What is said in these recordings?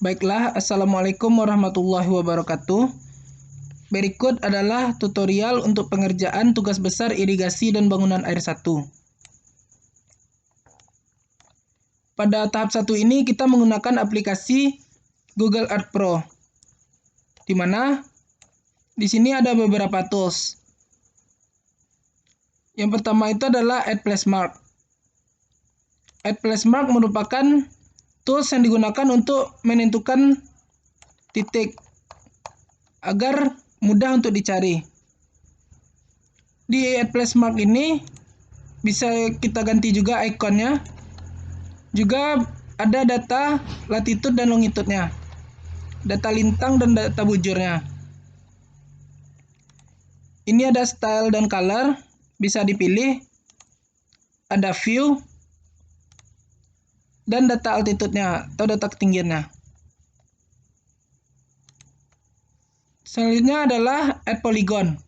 Baiklah, Assalamualaikum warahmatullahi wabarakatuh. Berikut adalah tutorial untuk pengerjaan tugas besar irigasi dan bangunan air 1. Pada tahap 1 ini kita menggunakan aplikasi Google Earth Pro. Di mana di sini ada beberapa tools. Yang pertama itu adalah Add Place Mark. Add Place Mark merupakan tools yang digunakan untuk menentukan titik agar mudah untuk dicari. Di Add Place Mark ini bisa kita ganti juga ikonnya. Juga ada data latitude dan longitude-nya, data lintang dan data bujurnya. Ini ada style dan color, bisa dipilih. Ada view dan data altitude-nya atau data ketinggiannya. Selanjutnya adalah Add Polygon.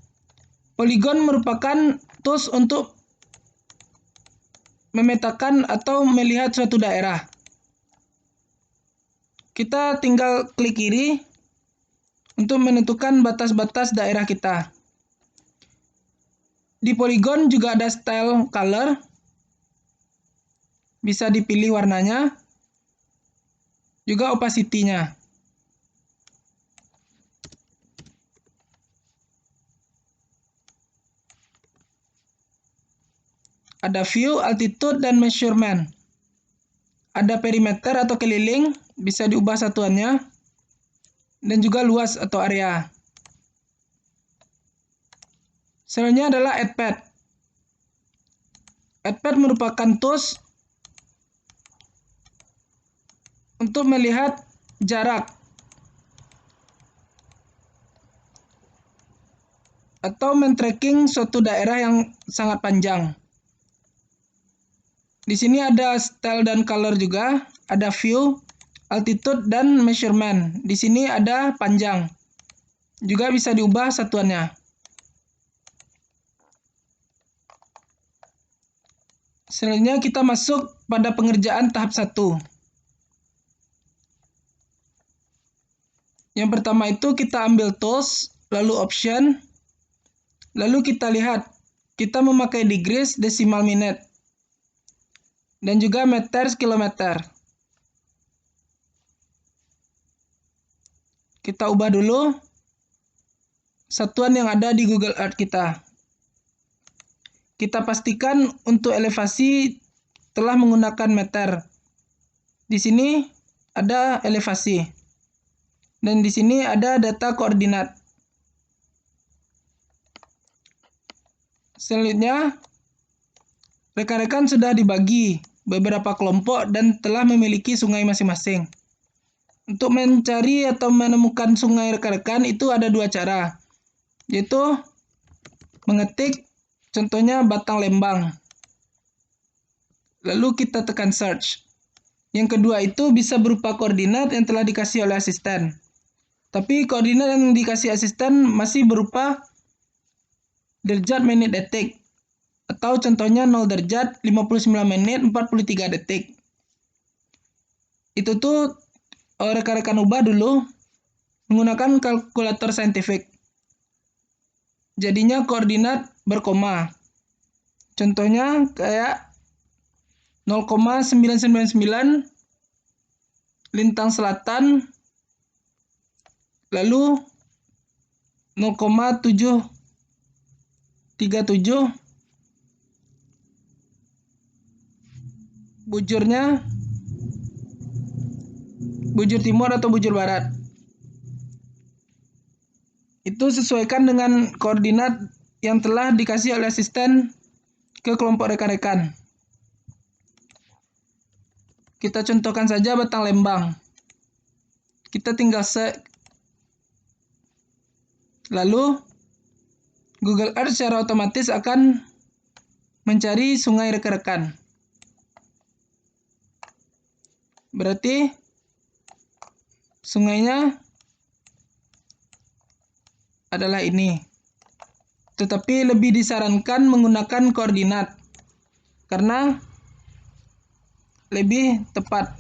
Polygon merupakan tools untuk memetakan atau melihat suatu daerah. Kita tinggal klik kiri untuk menentukan batas-batas daerah kita. Di Polygon juga ada style color. Bisa dipilih warnanya. Juga opacity-nya. Ada view, altitude, dan measurement. Ada perimeter atau keliling, bisa diubah satuannya. Dan juga luas atau area. Selanjutnya adalah Add Path. Add Path merupakan tools untuk melihat jarak atau men-tracking suatu daerah yang sangat panjang. Di sini ada style dan color juga, ada view, altitude, dan measurement. Di sini ada panjang. Juga bisa diubah satuannya. Selanjutnya kita masuk pada pengerjaan tahap 1. Yang pertama itu kita ambil tools, lalu option, lalu kita lihat kita memakai degrees, decimal minute, dan juga meter, kilometer. Kita ubah dulu satuan yang ada di Google Earth kita. Kita pastikan untuk elevasi telah menggunakan meter. Di sini ada elevasi. Dan di sini ada data koordinat. Selanjutnya, rekan-rekan sudah dibagi beberapa kelompok dan telah memiliki sungai masing-masing. Untuk mencari atau menemukan sungai rekan-rekan itu ada dua cara, yaitu mengetik contohnya Batang Lembang. Lalu kita tekan search. Yang kedua itu bisa berupa koordinat yang telah dikasih oleh asisten. Tapi koordinat yang dikasih asisten masih berupa derajat, menit, detik. Atau contohnya 0 derajat, 59 menit, 43 detik. Itu tuh rekan-rekan ubah dulu menggunakan kalkulator saintifik. Jadinya koordinat berkoma. Contohnya kayak 0,999 lintang selatan, lalu 0,737 bujurnya, bujur timur atau bujur barat. Itu sesuaikan dengan koordinat yang telah dikasih oleh asisten ke kelompok rekan-rekan. Kita contohkan saja Batang Lembang. Kita tinggal lalu Google Earth secara otomatis akan mencari sungai rekan-rekan. Berarti sungainya adalah ini. Tetapi lebih disarankan menggunakan koordinat karena lebih tepat.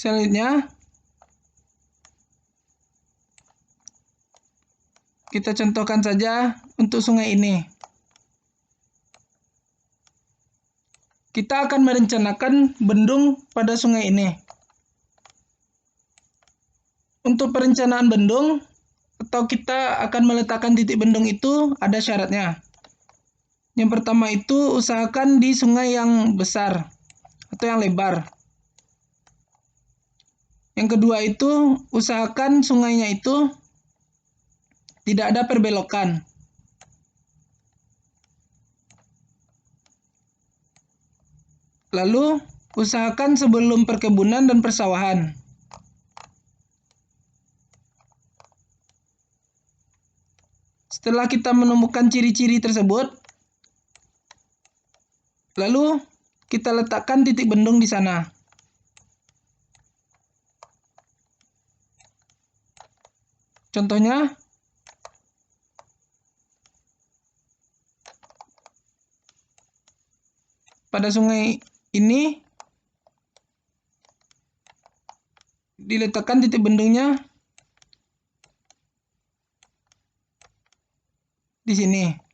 Selanjutnya, kita contohkan saja untuk sungai ini. Kita akan merencanakan bendung pada sungai ini. Untuk perencanaan bendung, atau kita akan meletakkan titik bendung itu ada syaratnya. Yang pertama itu usahakan di sungai yang besar atau yang lebar. Yang kedua itu usahakan sungainya itu tidak ada perbelokan. Lalu usahakan sebelum perkebunan dan persawahan. Setelah kita menemukan ciri-ciri tersebut, lalu kita letakkan titik bendung di sana. Contohnya, pada sungai ini diletakkan titik bendungnya di sini.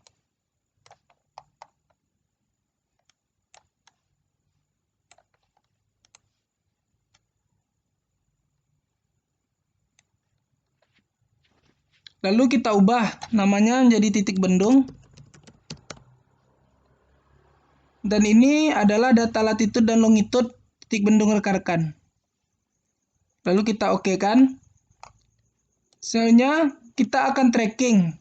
Lalu kita ubah namanya menjadi titik bendung. Dan ini adalah data latitude dan longitude titik bendung rekan-rekan. Lalu kita oke kan. Selanjutnya kita akan tracking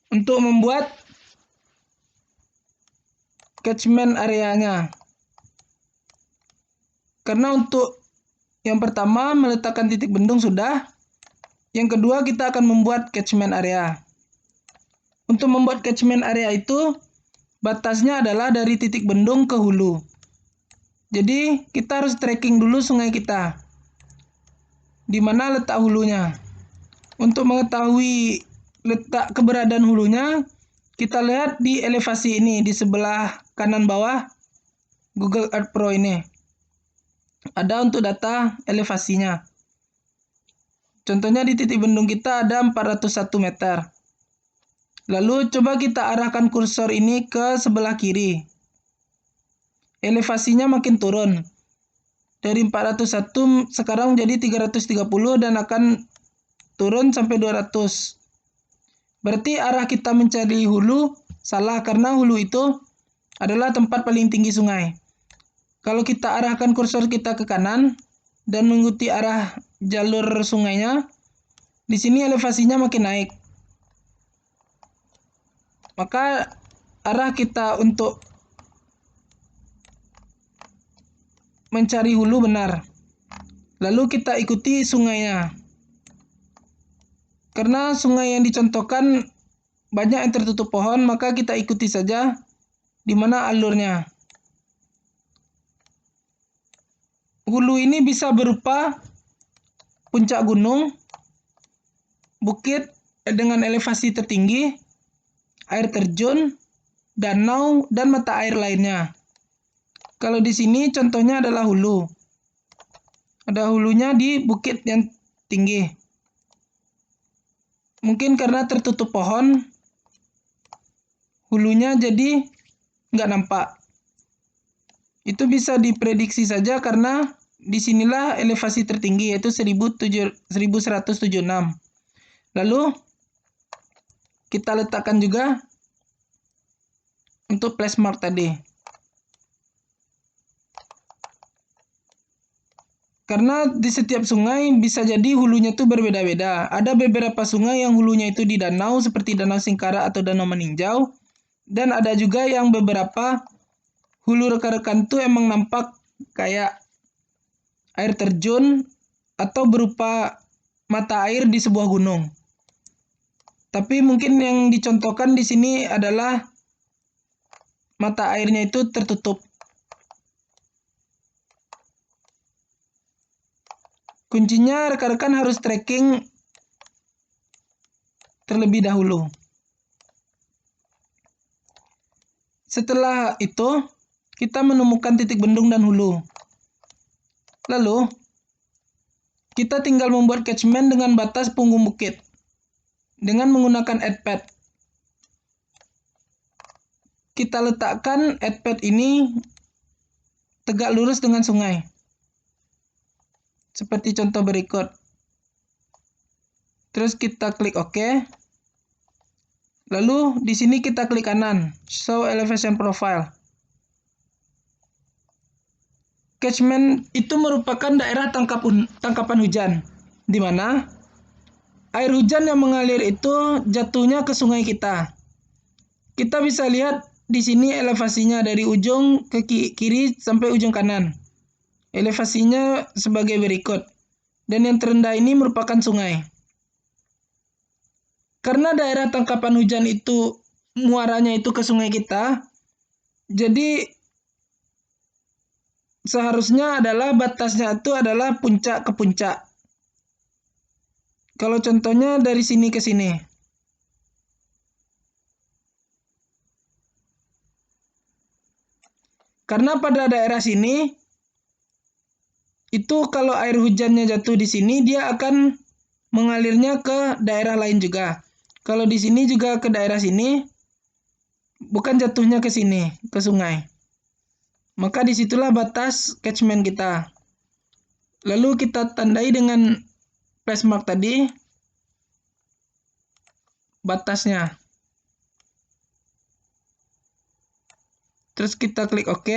untuk membuat catchment areanya. Karena untuk yang pertama meletakkan titik bendung sudah. Yang kedua kita akan membuat catchment area. Untuk membuat catchment area itu batasnya adalah dari titik bendung ke hulu. Jadi kita harus tracking dulu sungai kita. Di mana letak hulunya. Untuk mengetahui letak keberadaan hulunya, kita lihat di elevasi ini di sebelah kanan bawah Google Earth Pro ini. Ada untuk data elevasinya. Contohnya di titik bendung kita ada 401 meter. Lalu coba kita arahkan kursor ini ke sebelah kiri. Elevasinya makin turun. Dari 401 sekarang menjadi 330 dan akan turun sampai 200. Berarti arah kita mencari hulu salah karena hulu itu adalah tempat paling tinggi sungai. Kalau kita arahkan kursor kita ke kanan dan mengikuti arah jalur sungainya, di sini elevasinya makin naik. Maka arah kita untuk mencari hulu benar. Lalu kita ikuti sungainya. Karena sungai yang dicontohkan banyak yang tertutup pohon, maka kita ikuti saja di mana alurnya. Hulu ini bisa berupa puncak gunung, bukit dengan elevasi tertinggi, air terjun, danau, dan mata air lainnya. Kalau di sini contohnya adalah hulu. Ada hulunya di bukit yang tinggi. Mungkin karena tertutup pohon, hulunya jadi nggak nampak. Itu bisa diprediksi saja karena disinilah elevasi tertinggi yaitu 1176. Lalu kita letakkan juga untuk place mark tadi. Karena di setiap sungai bisa jadi hulunya itu berbeda-beda. Ada beberapa sungai yang hulunya itu di danau seperti Danau Singkara atau Danau Meninjau. Dan ada juga yang beberapa hulu rekan-rekan itu emang nampak kayak air terjun atau berupa mata air di sebuah gunung. Tapi mungkin yang dicontohkan di sini adalah mata airnya itu tertutup. Kuncinya rekan-rekan harus tracking terlebih dahulu. Setelah itu, kita menemukan titik bendung dan hulu. Lalu, kita tinggal membuat catchment dengan batas punggung bukit dengan menggunakan add pad. Kita letakkan add pad ini tegak lurus dengan sungai. Seperti contoh berikut. Terus kita klik OK. Lalu di sini kita klik kanan, Show Elevation Profile. Catchment itu merupakan daerah tangkapan hujan, di mana air hujan yang mengalir itu jatuhnya ke sungai kita. Kita bisa lihat di sini elevasinya dari ujung ke kiri sampai ujung kanan. Elevasinya sebagai berikut. Dan yang terendah ini merupakan sungai. Karena daerah tangkapan hujan itu muaranya itu ke sungai kita, jadi seharusnya adalah batasnya itu adalah puncak ke puncak. Kalau contohnya dari sini ke sini. Karena pada daerah sini, itu kalau air hujannya jatuh di sini, dia akan mengalirnya ke daerah lain juga. Kalau di sini juga ke daerah sini, bukan jatuhnya ke sini, ke sungai. Maka disitulah batas catchment kita. Lalu kita tandai dengan place mark tadi, batasnya. Terus kita klik OK.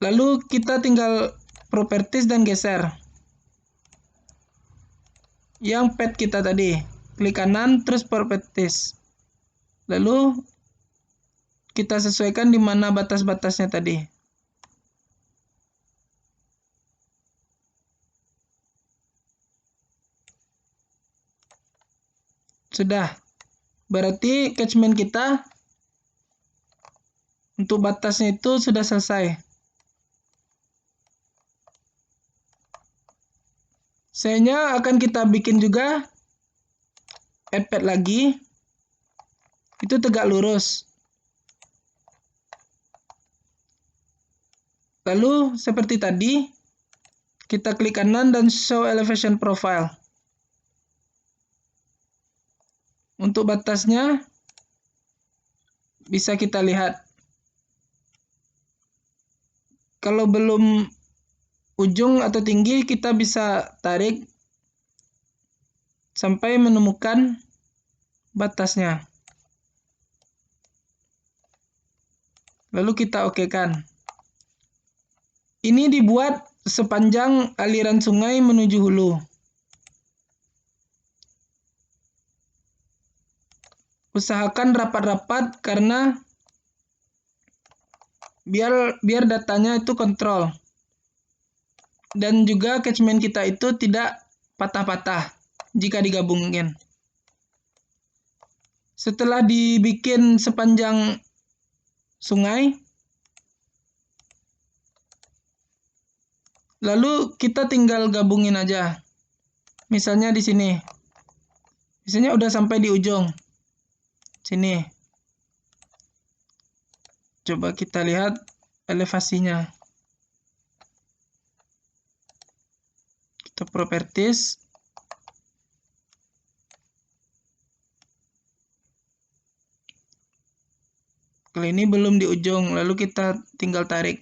Lalu kita tinggal properties dan geser yang pad kita tadi. Klik kanan, terus properties. Lalu kita sesuaikan di mana batas-batasnya tadi. Sudah. Berarti catchment kita untuk batasnya itu sudah selesai. Selanjutnya akan kita bikin juga add pad lagi. Itu tegak lurus. Lalu seperti tadi, kita klik kanan dan show elevation profile. Untuk batasnya bisa kita lihat. Kalau belum ujung atau tinggi, kita bisa tarik sampai menemukan batasnya. Lalu kita OK-kan. Ini dibuat sepanjang aliran sungai menuju hulu. Usahakan rapat-rapat karena biar datanya itu kontrol. Dan juga catchment kita itu tidak patah-patah jika digabungin. Setelah dibikin sepanjang sungai, lalu kita tinggal gabungin aja. Misalnya di sini. Misalnya udah sampai di ujung. Sini. Coba kita lihat elevasinya. Kita properties. Kalau ini belum di ujung, lalu kita tinggal tarik.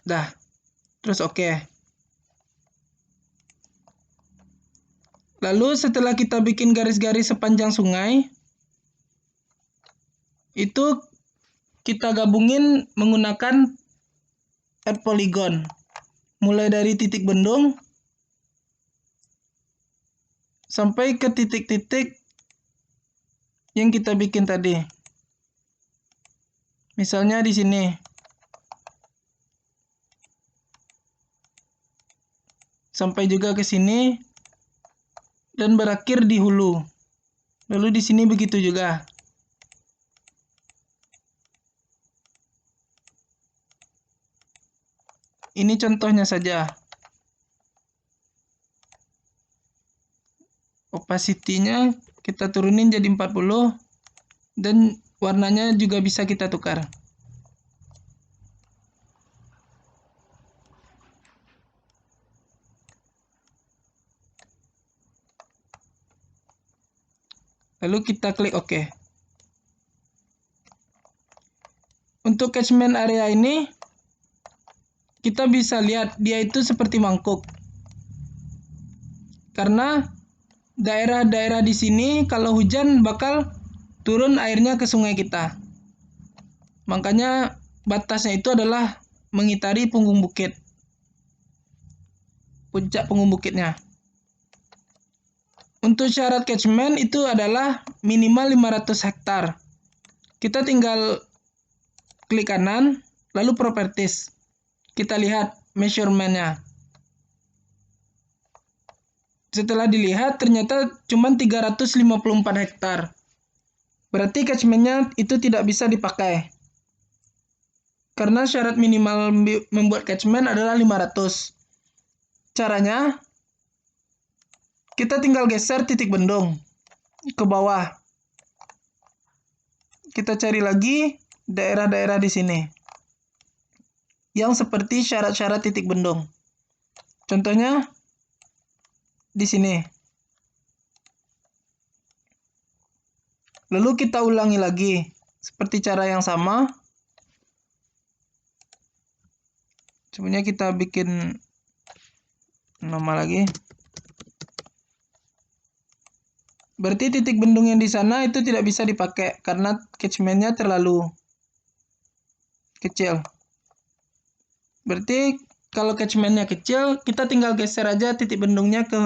Dah. Terus OK. Lalu setelah kita bikin garis-garis sepanjang sungai, itu kita gabungin menggunakan add polygon. Mulai dari titik bendung sampai ke titik-titik yang kita bikin tadi. Misalnya di sini. Sampai juga ke sini dan berakhir di hulu. Lalu di sini begitu juga. Ini contohnya saja. Opacity-nya kita turunin jadi 40 dan warnanya juga bisa kita tukar. Lalu kita klik OK. Untuk catchment area ini, kita bisa lihat dia itu seperti mangkuk. Karena daerah-daerah di sini kalau hujan bakal turun airnya ke sungai kita. Makanya batasnya itu adalah mengitari punggung bukit. Puncak punggung bukitnya. Untuk syarat catchment itu adalah minimal 500 hektar. Kita tinggal klik kanan, lalu properties. Kita lihat measurement-nya. Setelah dilihat, ternyata cuma 354 hektar. Berarti catchment-nya itu tidak bisa dipakai. Karena syarat minimal membuat catchment adalah 500. Caranya, kita tinggal geser titik bendung ke bawah. Kita cari lagi daerah-daerah di sini yang seperti syarat-syarat titik bendung. Contohnya di sini. Lalu kita ulangi lagi seperti cara yang sama. Sebenarnya kita bikin nama lagi. Berarti titik bendung yang di sana itu tidak bisa dipakai karena catchment-nya terlalu kecil. Berarti kalau catchment-nya kecil, kita tinggal geser aja titik bendungnya ke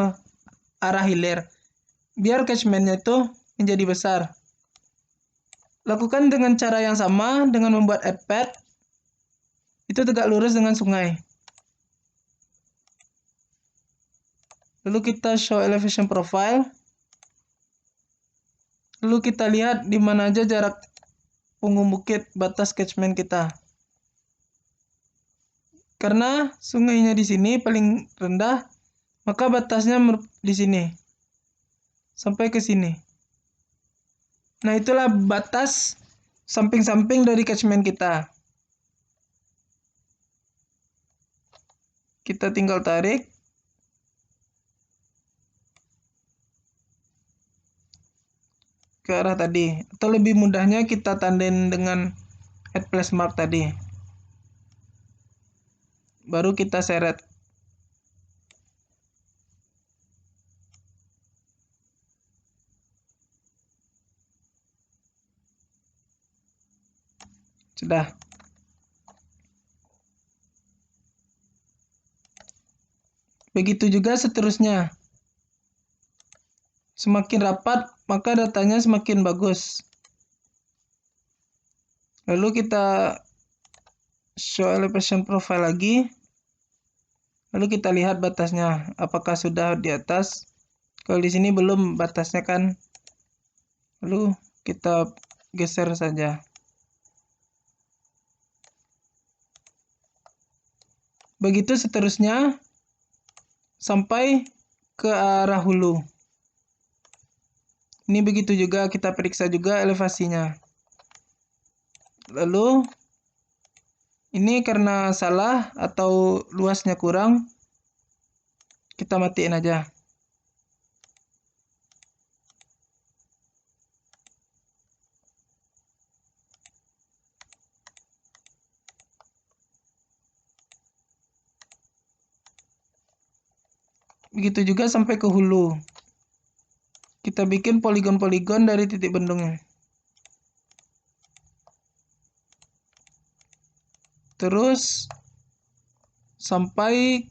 arah hilir. Biar catchment-nya itu menjadi besar. Lakukan dengan cara yang sama dengan membuat add pad. Itu tegak lurus dengan sungai. Lalu kita show elevation profile. Lalu kita lihat di mana aja jarak punggung bukit batas catchment kita. Karena sungainya di sini paling rendah, maka batasnya di sini. Sampai ke sini. Nah, itulah batas samping-samping dari catchment kita. Kita tinggal tarik. Ke arah tadi. Atau lebih mudahnya kita tandain dengan add place mark tadi. Baru kita seret. Sudah. Begitu juga seterusnya. Semakin rapat, maka datanya semakin bagus. Lalu kita show elevation profile lagi. Lalu kita lihat batasnya, apakah sudah di atas. Kalau di sini belum, batasnya kan. Lalu kita geser saja. Begitu seterusnya sampai ke arah hulu. Ini begitu juga, kita periksa juga elevasinya. Lalu ini karena salah atau luasnya kurang, kita matiin aja. Begitu juga sampai ke hulu. Kita bikin poligon-poligon dari titik bendungnya. Terus sampai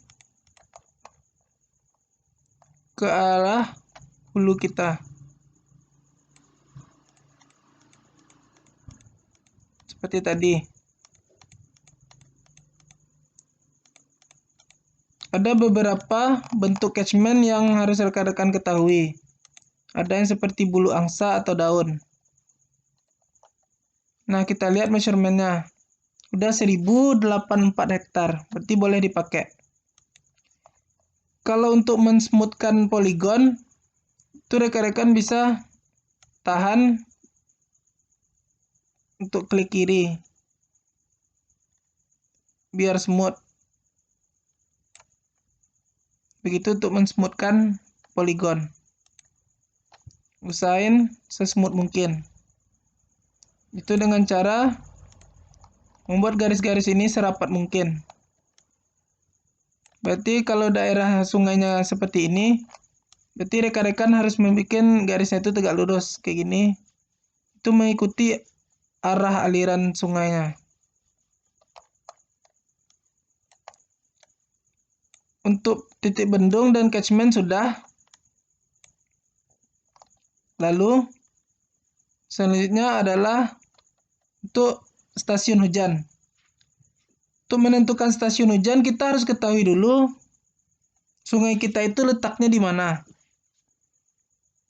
ke arah hulu kita. Seperti tadi. Ada beberapa bentuk catchment yang harus rekan-rekan ketahui. Ada yang seperti bulu angsa atau daun. Nah, kita lihat measurement-nya. Udah 1084 hektar, berarti boleh dipakai. Kalau untuk mensmoothkan poligon, itu rekan-rekan bisa tahan untuk klik kiri. Biar smooth. Begitu untuk mensmoothkan poligon. usahain sesmooth mungkin. Itu dengan cara membuat garis-garis ini serapat mungkin. Berarti kalau daerah sungainya seperti ini, berarti rekan-rekan harus membuat garisnya itu tegak lurus kayak gini. Itu mengikuti arah aliran sungainya. Untuk titik bendung dan catchment sudah. Lalu selanjutnya adalah untuk stasiun hujan. Untuk menentukan stasiun hujan kita harus ketahui dulu sungai kita itu letaknya di mana.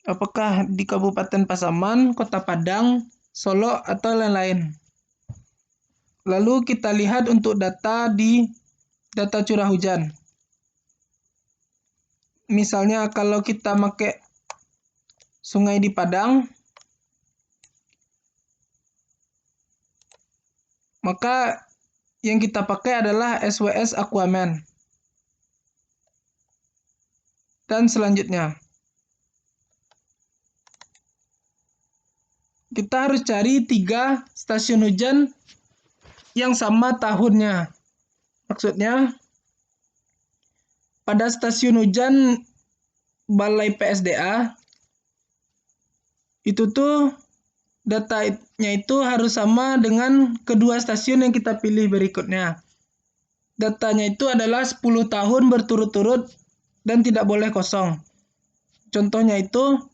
Apakah di Kabupaten Pasaman, Kota Padang, Solo, atau lain-lain. Lalu kita lihat untuk data di data curah hujan. Misalnya kalau kita pakai sungai di Padang, maka yang kita pakai adalah SWS Aquaman. Dan selanjutnya, kita harus cari 3 stasiun hujan yang sama tahunnya. Maksudnya, pada stasiun hujan Balai PSDA, itu tuh datanya itu harus sama dengan kedua stasiun yang kita pilih berikutnya. Datanya itu adalah 10 tahun berturut-turut dan tidak boleh kosong. Contohnya itu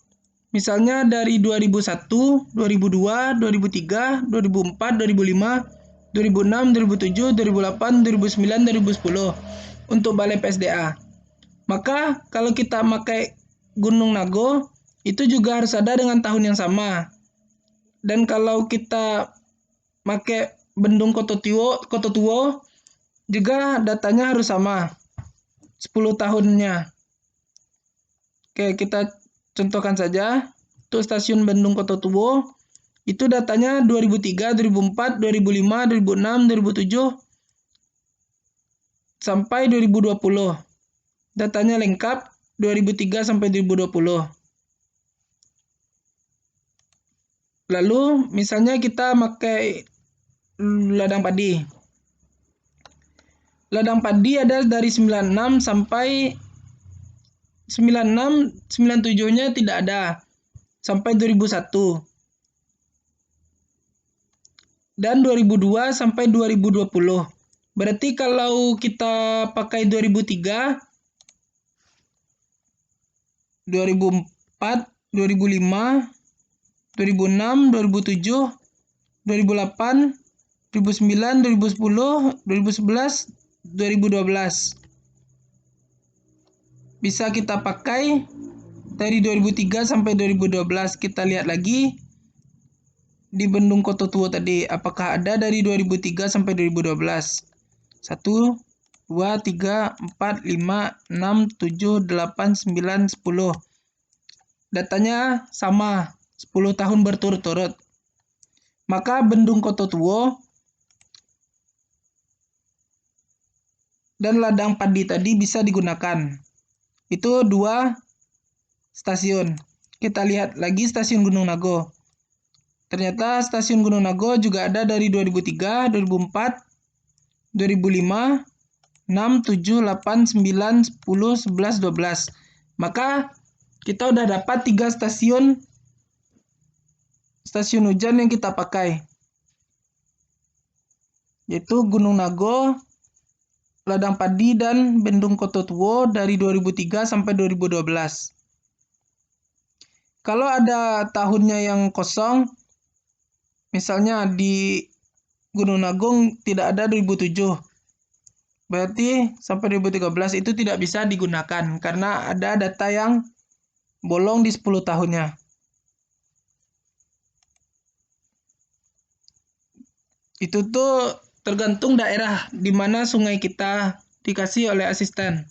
misalnya dari 2001, 2002, 2003, 2004, 2005, 2006, 2007, 2008, 2009, 2010 untuk Balai PSDA. Maka kalau kita pakai Gunung Nago itu juga harus ada dengan tahun yang sama. Dan kalau kita pakai Bendung Kototuo juga datanya harus sama 10 tahunnya. Oke, kita contohkan saja. Untuk stasiun Bendung Kototuo itu datanya 2003, 2004, 2005, 2006, 2007 sampai 2020. Datanya lengkap 2003 sampai 2020. Lalu misalnya kita pakai ladang padi. Ladang padi ada dari 96 sampai 96, 97-nya tidak ada sampai 2001. Dan 2002 sampai 2020. Berarti kalau kita pakai 2003, 2004, 2005, 2006, 2007, 2008, 2009, 2010, 2011, 2012. Bisa kita pakai dari 2003 sampai 2012. Kita lihat lagi di Bendung Kototuo tadi, apakah ada dari 2003 sampai 2012? 1, 2, 3, 4, 5, 6, 7, 8, 9, 10. Datanya sama, 10 tahun berturut-turut. Maka Bendung Kototuo dan ladang padi tadi bisa digunakan. Itu 2 stasiun. Kita lihat lagi stasiun Gunung Nago. Ternyata stasiun Gunung Nago juga ada dari 2003, 2004, 2005, 6, 7, 8, 9, 10, 11, 12. Maka kita udah dapat 3 stasiun hujan yang kita pakai. Yaitu Gunung Nago, Ladang Padi, dan Bendung Kototuo dari 2003 sampai 2012. Kalau ada tahunnya yang kosong, misalnya di Gunung Nagung tidak ada 2007. Berarti sampai 2013 itu tidak bisa digunakan karena ada data yang bolong di 10 tahunnya. Itu tuh tergantung daerah di mana sungai kita dikasih oleh asisten.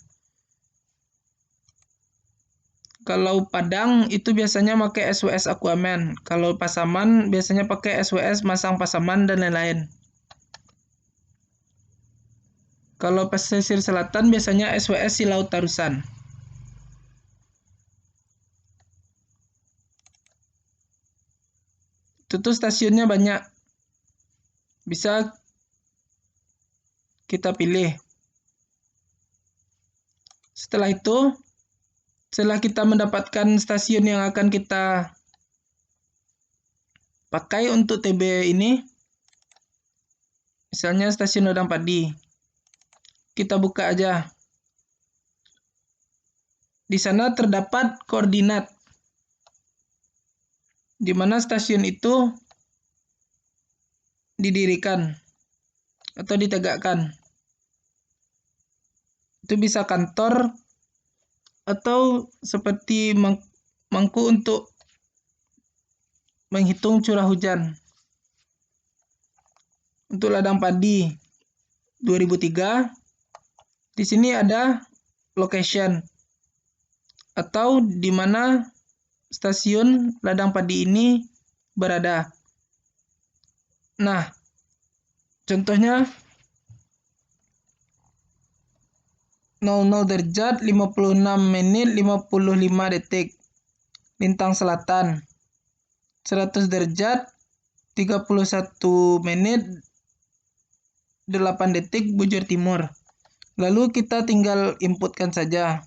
Kalau Padang itu biasanya pakai SWS Aquaman. Kalau Pasaman biasanya pakai SWS Masang Pasaman dan lain-lain. Kalau pesisir selatan biasanya SWS Silaut Tarusan. Itu tuh stasiunnya banyak. Bisa kita pilih. Setelah itu, setelah kita mendapatkan stasiun yang akan kita pakai untuk TB ini, misalnya stasiun ladang padi, kita buka aja. Di sana terdapat koordinat di mana stasiun itu didirikan atau ditegakkan. Itu bisa kantor atau seperti mangku untuk menghitung curah hujan. Untuk ladang padi 2003, di sini ada location atau di mana stasiun ladang padi ini berada. Nah, contohnya 00 derajat 56 menit 55 detik lintang selatan, 100 derajat 31 menit 8 detik bujur timur. Lalu kita tinggal inputkan saja.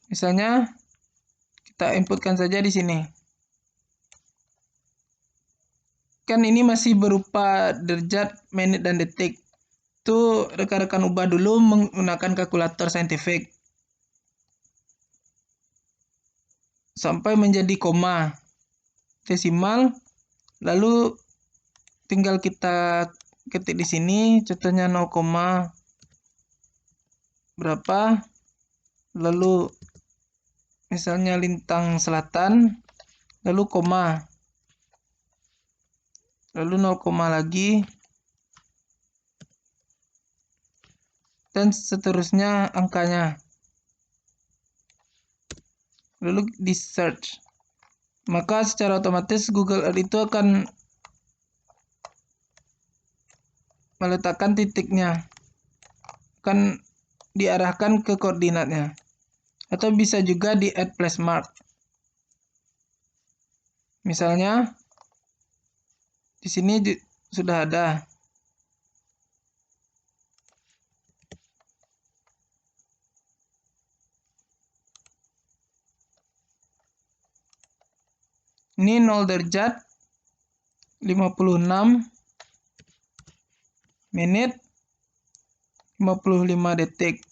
Misalnya kita inputkan saja di sini. Kan ini masih berupa derajat, menit, dan detik. Itu rekan-rekan ubah dulu menggunakan kalkulator saintifik sampai menjadi koma, desimal, lalu tinggal kita ketik di sini, contohnya 0, berapa, lalu misalnya lintang selatan, lalu koma, lalu 0, lagi, dan seterusnya angkanya. Lalu di search, maka secara otomatis Google Earth itu akan meletakkan titiknya, akan diarahkan ke koordinatnya, atau bisa juga di add place mark. Misalnya di sini sudah ada. Ini 0 derajat 56 menit 55 detik.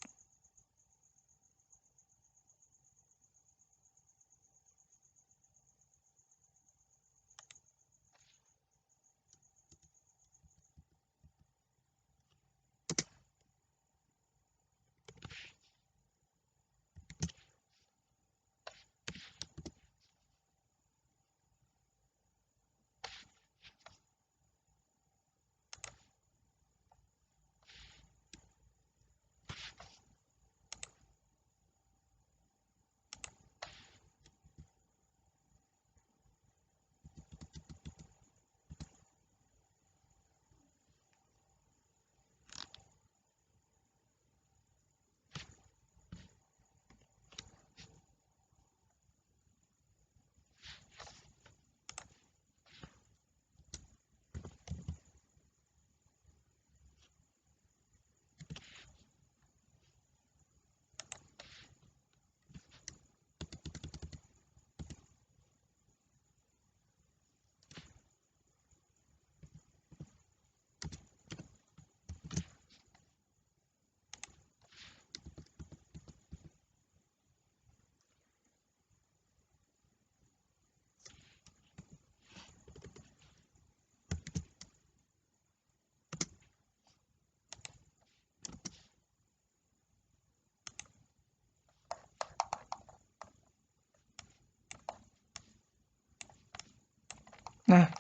Nah,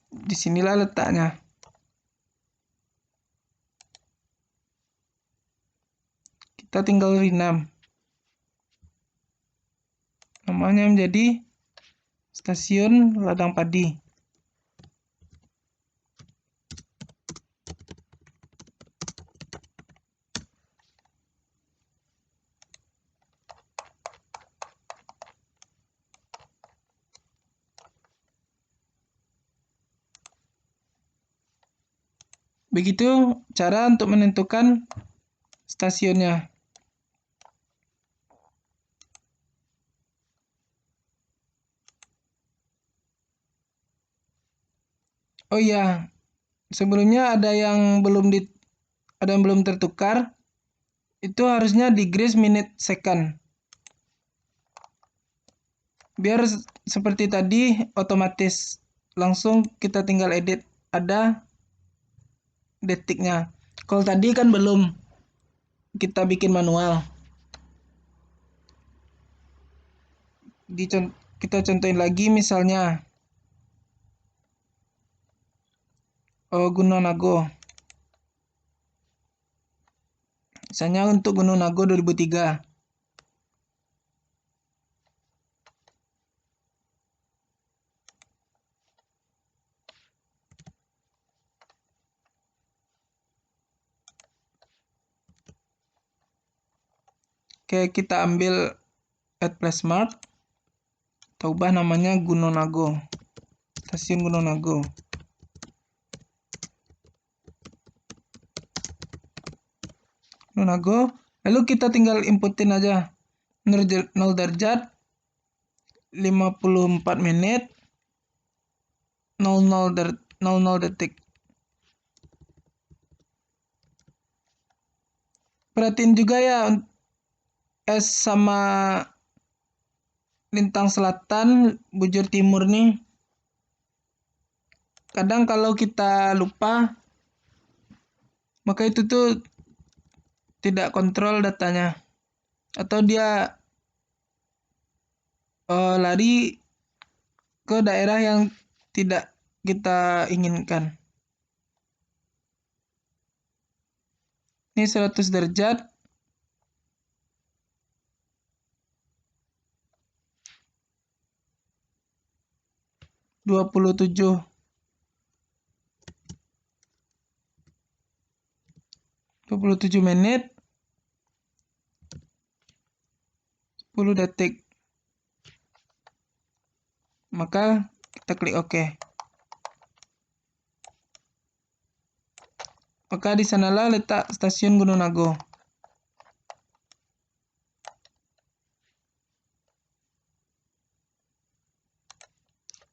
disinilah letaknya. Kita tinggal rename. Namanya menjadi stasiun ladang padi. Begitu cara untuk menentukan stasiunnya. Oh iya, sebelumnya ada yang belum tertukar. Itu harusnya degrees, minute, second. Biar seperti tadi otomatis langsung kita tinggal edit ada detiknya. Kalau tadi kan belum, kita bikin manual. Kita contohin lagi misalnya Gunung Nago. Misalnya untuk Gunung Nago 2003. Oke, kita ambil add place mark. Kita ubah namanya Gunung Nago. Stasiun Gunung Nago. Gunung Nago. Lalu kita tinggal inputin aja 0 derajat, 54 menit, 00 detik. Perhatiin juga ya, es sama lintang selatan, bujur timur nih. Kadang kalau kita lupa, maka itu tuh tidak kontrol datanya. Atau dia lari ke daerah yang tidak kita inginkan. Ini 100 derajat. Dua puluh tujuh menit 10 detik. Maka kita klik OK. Maka di sanalah letak stasiun Gunung Nago.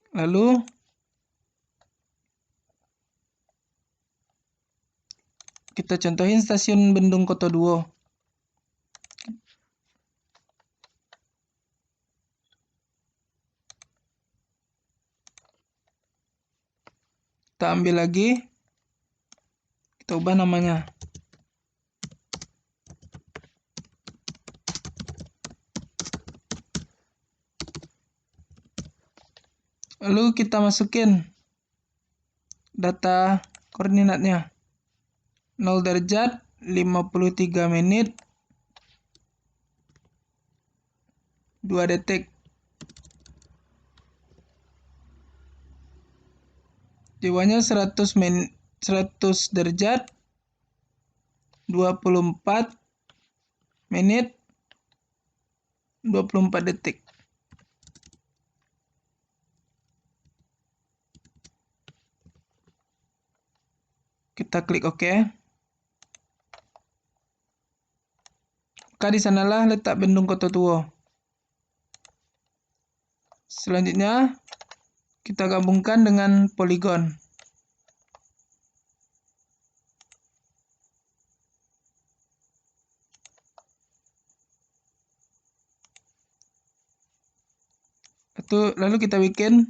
Lalu kita contohin stasiun Bendung Kotoduo. Kita ambil lagi, kita ubah namanya. Lalu kita masukin data koordinatnya. 0 derajat, 53 menit, 2 detik. Jiwanya 100 derajat, 24 menit, 24 detik. Kita klik OK. Maka di sanalah letak Bendung Kotoduo. Selanjutnya kita gabungkan dengan poligon. Lalu kita bikin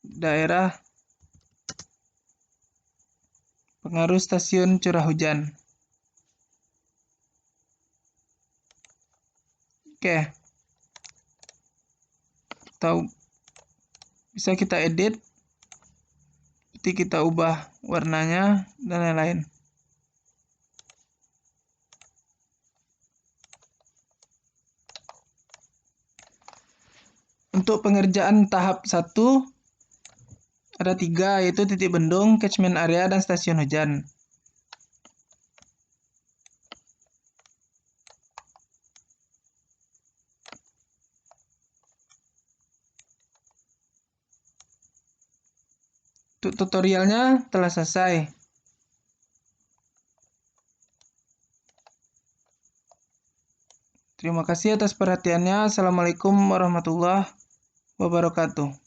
daerah pengaruh stasiun curah hujan. Oke. Bisa kita edit. Nanti kita ubah warnanya dan lain-lain. Untuk pengerjaan tahap 1 ada 3, yaitu titik bendung, catchment area, dan stasiun hujan. Tutorialnya telah selesai. Terima kasih atas perhatiannya. Assalamualaikum warahmatullahi wabarakatuh.